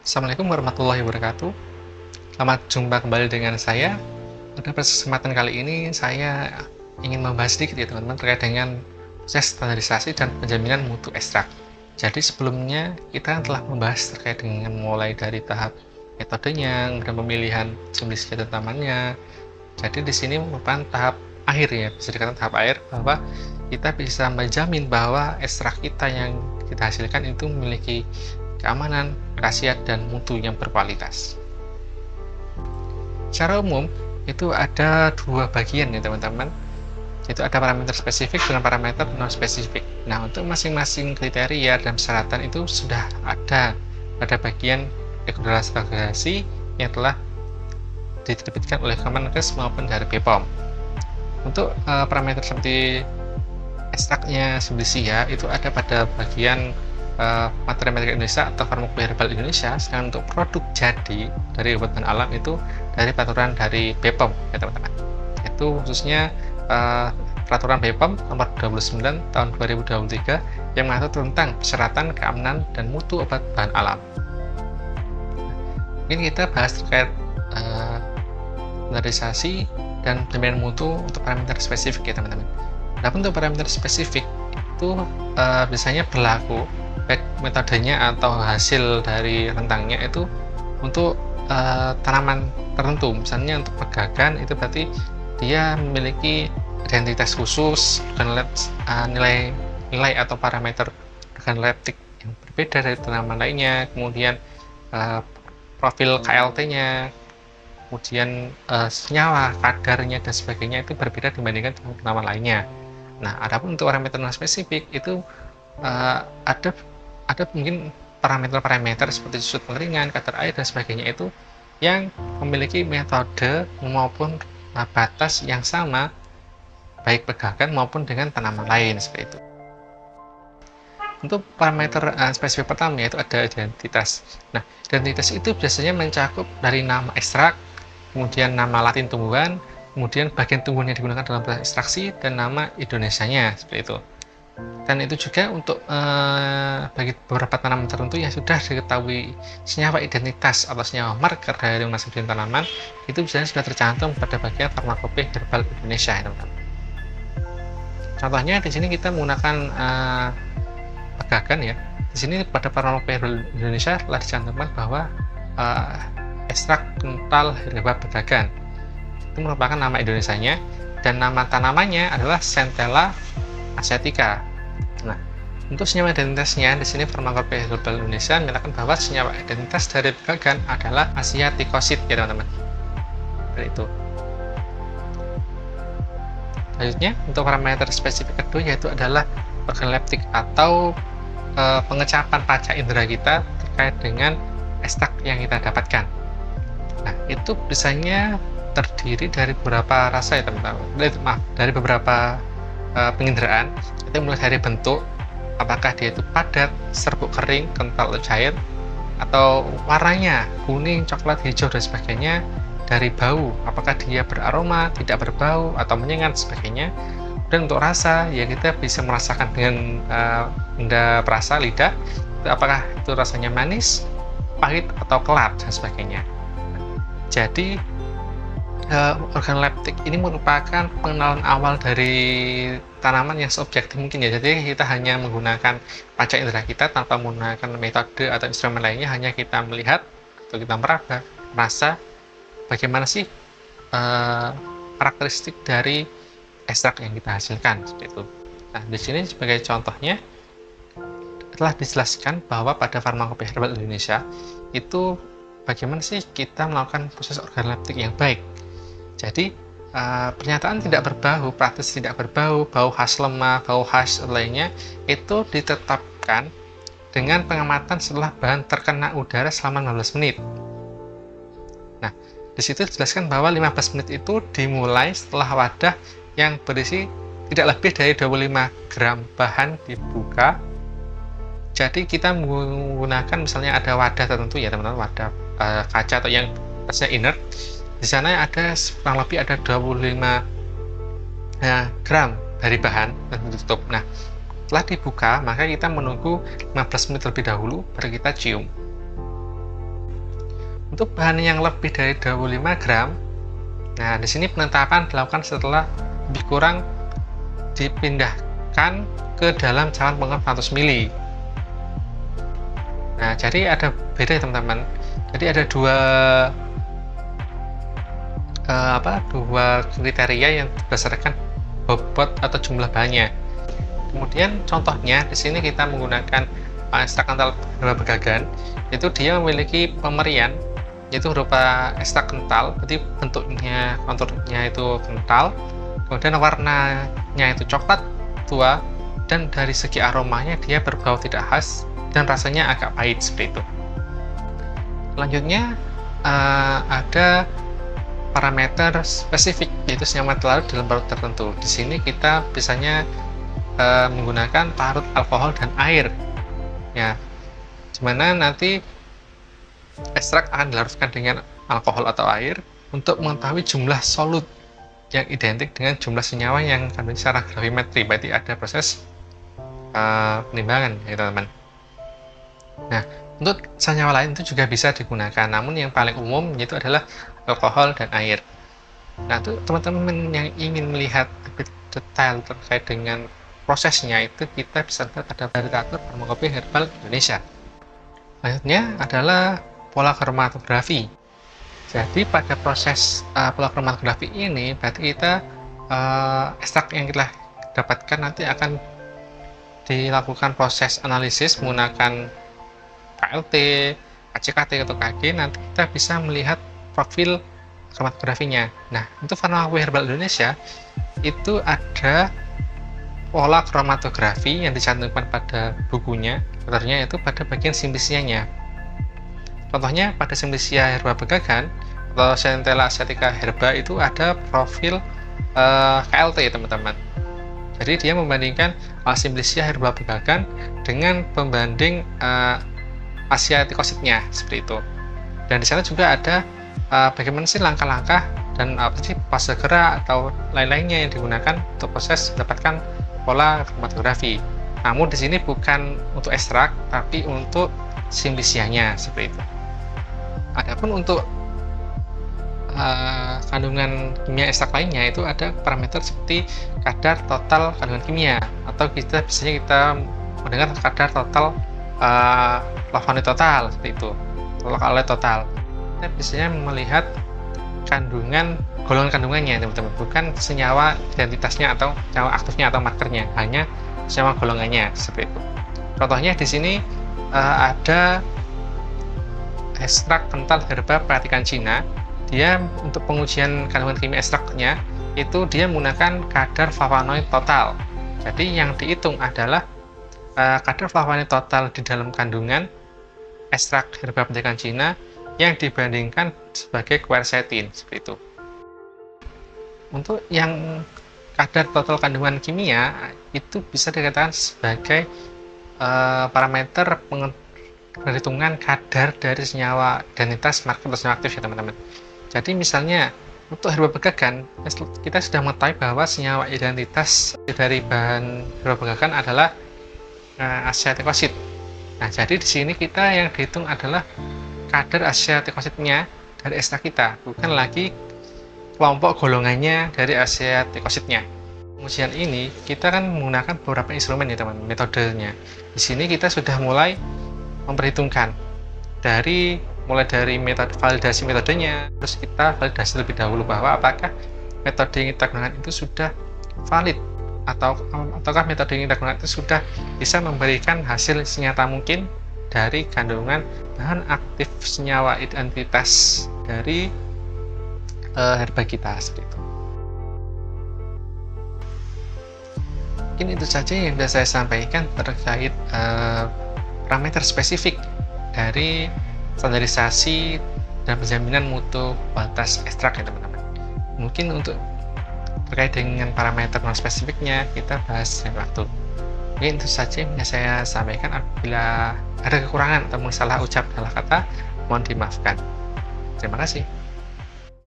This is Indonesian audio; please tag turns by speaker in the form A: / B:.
A: Assalamualaikum warahmatullahi wabarakatuh. Selamat jumpa kembali dengan saya. Pada kesempatan kali ini saya ingin membahas sedikit ya teman-teman terkait dengan proses standarisasi dan penjaminan mutu ekstrak. Jadi sebelumnya kita telah membahas terkait dengan mulai dari tahap metodenya, kemudian pemilihan jenis senjata tanamannya. Jadi di sini merupakan tahap akhir ya, bisa dikatakan tahap akhir bahwa kita bisa menjamin bahwa ekstrak kita yang kita hasilkan itu memiliki keamanan, khasiat, dan mutu yang berkualitas. Secara umum, itu ada dua bagian ya teman-teman. Itu ada parameter spesifik dan parameter non-spesifik. Nah, untuk masing-masing kriteria dan persyaratan itu sudah ada pada bagian regulasi yang telah diterbitkan oleh Kemenkes maupun dari BPOM. Untuk parameter seperti ekstraknya Simplicia itu ada pada bagian Materi Indonesia atau Farmakopeia Herbal Indonesia, sedangkan untuk produk jadi dari obat dan alam itu dari peraturan dari BPOM ya teman-teman. Itu khususnya peraturan BPOM nomor 29 tahun 2023 yang mengatur tentang persyaratan keamanan dan mutu obat bahan alam. Mungkin kita bahas terkait standarisasi dan penjaminan mutu untuk parameter spesifik ya teman-teman. Adapun untuk parameter spesifik itu biasanya berlaku baik metodenya atau hasil dari rentangnya itu untuk tanaman tertentu. Misalnya untuk pegagan itu berarti dia memiliki identitas khusus dan nilai atau parameter organoleptik yang berbeda dari tanaman lainnya, kemudian profil KLT-nya, kemudian senyawa, kadarnya, dan sebagainya itu berbeda dibandingkan tanaman lainnya. Nah, adapun untuk parameter non spesifik itu ada mungkin parameter-parameter seperti sudut pengeringan, kadar air, dan sebagainya itu yang memiliki metode maupun batas yang sama baik pegagan maupun dengan tanaman lain seperti itu. Untuk parameter spesifik pertama yaitu ada identitas. Nah, identitas itu biasanya mencakup dari nama ekstrak, kemudian nama latin tumbuhan, kemudian bagian tumbuhan yang digunakan dalam proses ekstraksi, dan nama Indonesianya seperti itu. Dan itu juga untuk bagi beberapa tanaman tertentu yang sudah diketahui senyawa identitas atau senyawa marker dari masing-masing tanaman itu biasanya sudah tercantum pada bagian Farmakopeia Herbal Indonesia ya teman-teman. Contohnya di sini kita menggunakan pegagan ya. Di sini pada Farmakopeia Herbal Indonesia telah dicantumkan bahwa ekstrak kental herba pegagan itu merupakan nama Indonesianya dan nama tanamannya adalah Centella asiatica. Nah, untuk senyawa identitasnya di sini Farmakopeia Herbal Indonesia menyatakan bahwa senyawa identitas dari pegagan adalah asiaticosid ya teman-teman. Seperti itu. Selanjutnya untuk parameter spesifik kedua yaitu adalah organoleptik atau pengecapan panca indera kita terkait dengan ekstrak yang kita dapatkan. Nah, itu biasanya terdiri dari beberapa rasa ya teman-teman. Dari beberapa penginderaan. Itu mulai dari bentuk, apakah dia itu padat, serbuk kering, kental atau cair, atau warnanya kuning, coklat, hijau, dan sebagainya. Dari bau, apakah dia beraroma, tidak berbau, atau menyengat, sebagainya. Dan untuk rasa, ya kita bisa merasakan dengan benda perasa lidah, apakah itu rasanya manis, pahit, atau kelat, dan sebagainya. Jadi organoleptik ini merupakan pengenalan awal dari tanaman yang seobjektif mungkin ya. Jadi kita hanya menggunakan panca indera kita tanpa menggunakan metode atau instrumen lainnya, hanya kita melihat atau kita meraba, merasa bagaimana sih karakteristik dari ekstrak yang kita hasilkan seperti itu. Nah, di sini sebagai contohnya telah dijelaskan bahwa pada Farmakopeia Herbal Indonesia itu bagaimana sih kita melakukan proses organoleptik yang baik. Jadi pernyataan tidak berbau, praktis tidak berbau, bau khas lemah, bau khas lainnya itu ditetapkan dengan pengamatan setelah bahan terkena udara selama 15 menit. Nah, di situ dijelaskan bahwa 15 menit itu dimulai setelah wadah yang berisi tidak lebih dari 25 gram bahan dibuka. Jadi kita menggunakan misalnya ada wadah tertentu ya teman-teman, wadah kaca atau yang inert. Di sana ada kurang lebih ada 25 gram dari bahan dan ditutup. Nah, Setelah dibuka, maka kita menunggu 15 menit terlebih dahulu, baru kita cium. Untuk bahan yang lebih dari 25 gram, nah di sini penetapan dilakukan setelah lebih kurang dipindahkan ke dalam cawan penguap 100 ml. Nah, jadi ada beda ya teman-teman. Jadi ada dua kriteria yang berdasarkan bobot atau jumlah bahannya. Kemudian contohnya di sini kita menggunakan ekstrak kental herba pegagan, itu dia memiliki pemerian yaitu berupa ekstrak kental, berarti bentuknya, konturnya itu kental, kemudian warnanya itu coklat tua, dan dari segi aromanya dia berbau tidak khas dan rasanya agak pahit seperti itu. Selanjutnya ada parameter spesifik, yaitu senyawa larut dalam parut tertentu. Di sini kita biasanya menggunakan parut alkohol dan air, ya, dimana nanti ekstrak akan dilarutkan dengan alkohol atau air untuk mengetahui jumlah solut yang identik dengan jumlah senyawa yang kandung secara gravimetri. Berarti ada proses penimbangan, ya teman-teman. Nah, untuk senyawa lain itu juga bisa digunakan, namun yang paling umum yaitu adalah alkohol dan air. Nah, itu teman-teman yang ingin melihat lebih detail terkait dengan prosesnya, itu kita bisa lihat pada literatur farmakope herbal Indonesia. Selanjutnya adalah pola kromatografi. Jadi pada proses pola kromatografi ini berarti kita ekstrak yang kita dapatkan nanti akan dilakukan proses analisis menggunakan KLT, KCKT atau KG. Nanti kita bisa melihat profil kromatografinya. Nah, untuk farmakope herbal Indonesia itu ada pola kromatografi yang dicantumkan pada bukunya, yaitu pada bagian simplicianya. Contohnya pada Simplicia herba pegagan atau Centella asiatica herba itu ada profil KLT ya teman-teman. Jadi dia membandingkan Simplicia herba pegagan dengan pembanding asiaticositnya seperti itu. Dan di sana juga ada bagaimana sih langkah-langkah dan apa sih fase gerak atau lain-lainnya yang digunakan untuk proses mendapatkan pola kromatografi. Namun di sini bukan untuk ekstrak, tapi untuk Simplicianya seperti itu. Adapun untuk kandungan kimia ekstrak lainnya itu ada parameter seperti kadar total kandungan kimia, atau biasanya kita mendengar kadar total flavonoid total seperti itu, alkaloid total. Kita biasanya melihat kandungan golongan kandungannya teman-teman, bukan senyawa identitasnya atau senyawa aktifnya atau markernya, hanya senyawa golongannya seperti itu. Contohnya di sini ada ekstrak kental herba perhatikan Cina. Dia untuk pengujian kandungan kimia ekstraknya itu dia menggunakan kadar flavonoid total. Jadi yang dihitung adalah kadar flavonoid total di dalam kandungan ekstrak herba perhatikan Cina yang dibandingkan sebagai quercetin seperti itu. Untuk yang kadar total kandungan kimia itu bisa dikatakan sebagai parameter perhitungan kadar dari senyawa identitas marker atau senyawa aktif ya teman-teman. Jadi misalnya untuk herba pegagan kita sudah mengetahui bahwa senyawa identitas dari bahan herba pegagan adalah asiaticosit. Nah, jadi di sini kita yang dihitung adalah kadar asiaticositnya dari ekstrak kita, bukan lagi kelompok golongannya dari asiaticositnya. Pengujian ini kita kan menggunakan beberapa instrumen ya teman, metodenya. Di sini kita sudah mulai memperhitungkan mulai dari metode validasi metodenya, terus kita validasi lebih dahulu bahwa apakah metode yang kita gunakan itu sudah valid ataukah metode yang kita gunakan itu sudah bisa memberikan hasil senyata mungkin dari kandungan bahan aktif senyawa identitas dari herba kita seperti itu. Mungkin itu saja yang sudah saya sampaikan terkait parameter spesifik dari standarisasi dan penjaminan mutu kualitas ekstrak ya teman-teman. Mungkin untuk terkait dengan parameter non spesifiknya kita bahas lain waktu. Mungkin itu saja yang saya sampaikan. Apabila ada kekurangan atau salah ucap salah kata, mohon dimaafkan. Terima kasih.